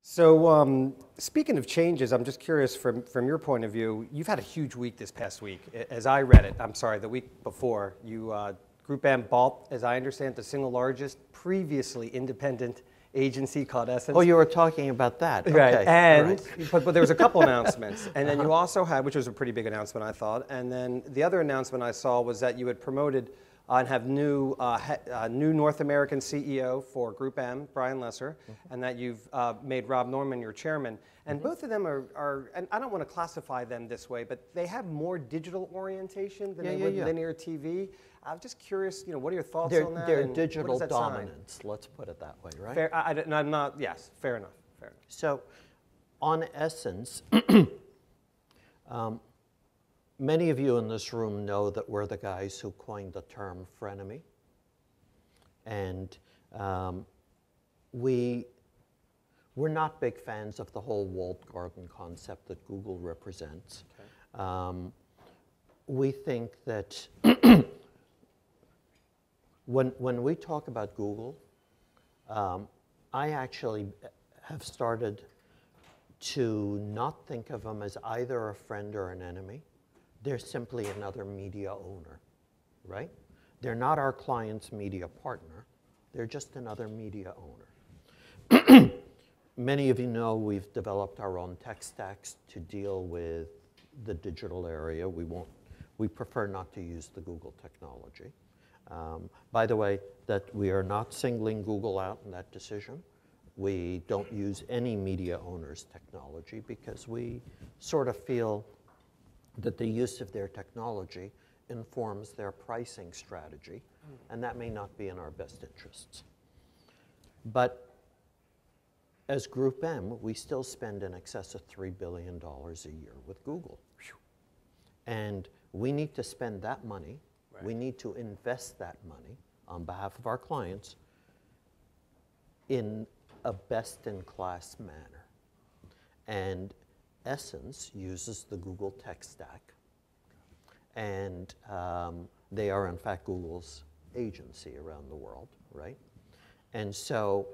So speaking of changes, I'm just curious from your point of view, you've had a huge week this past week. As I read it, I'm sorry, the week before, GroupM bought, as I understand, the single largest previously independent agency called Essence. Oh, you were talking about that. Right, Okay. and, but there was a couple announcements. And then you also had, which was a pretty big announcement, I thought, and then the other announcement I saw was that you had promoted and have new North American CEO for GroupM, Brian Lesser, and that you've made Rob Norman your chairman. And both of them are, and I don't want to classify them this way, but they have more digital orientation than they would linear TV. I'm just curious, what are your thoughts on that? They're digital dominance, let's put it that way, right? Fair, I'm not, yes, fair enough, fair enough. So, on Essence, many of you in this room know that we're the guys who coined the term frenemy. And we're not big fans of the whole walled garden concept that Google represents. Okay. We think that when we talk about Google, I actually have started to not think of them as either a friend or an enemy. They're simply another media owner, right? They're not our client's media partner. They're just another media owner. Many of you know we've developed our own tech stacks to deal with the digital area. We prefer not to use the Google technology. By the way, that we are not singling Google out in that decision. We don't use any media owner's technology because we sort of feel that the use of their technology informs their pricing strategy, and that may not be in our best interests. But as GroupM, we still spend in excess of $3 billion a year with Google. And we need to spend that money, we need to invest that money on behalf of our clients in a best-in-class manner. And Essence uses the Google tech stack, and they are in fact Google's agency around the world, right? And so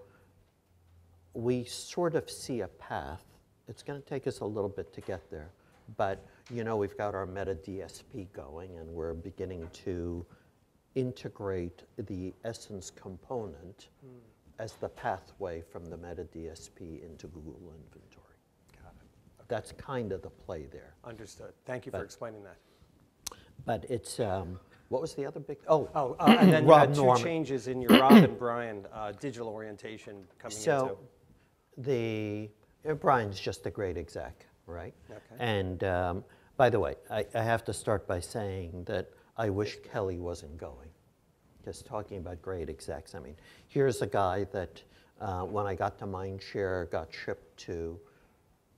we sort of see a path. It's going to take us a little bit to get there, but we've got our Meta DSP going, and we're beginning to integrate the Essence component as the pathway from the Meta DSP into Google Inventory. That's kind of the play there. Understood. Thank you for explaining that. But it's, what was the other big? And then you had two changes in your Rob and Brian digital orientation coming into. So Brian's just a great exec, right? Okay. And by the way, I have to start by saying that I wish Kelly wasn't going. Just talking about great execs. I mean, here's a guy that when I got to Mindshare, got shipped to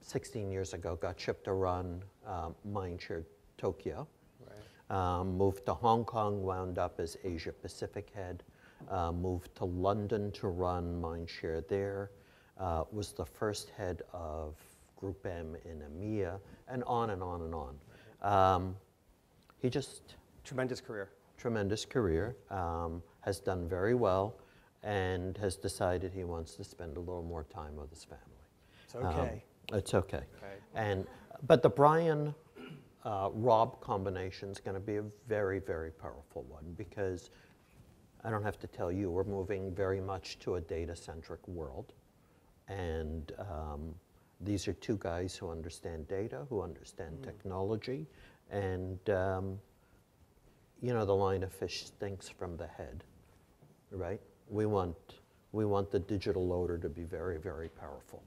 16 years ago, got shipped to run Mindshare Tokyo, moved to Hong Kong, wound up as Asia Pacific head, moved to London to run Mindshare there, was the first head of GroupM in EMEA, and on and on and on. He just... Tremendous career. Tremendous career, has done very well, and has decided he wants to spend a little more time with his family. It's okay. It's okay. But the Brian Rob combination is going to be a very, very powerful one, because I don't have to tell you, we're moving very much to a data-centric world. And these are two guys who understand data, who understand technology, and the line of fish stinks from the head, right? We want the digital loader to be very, very powerful.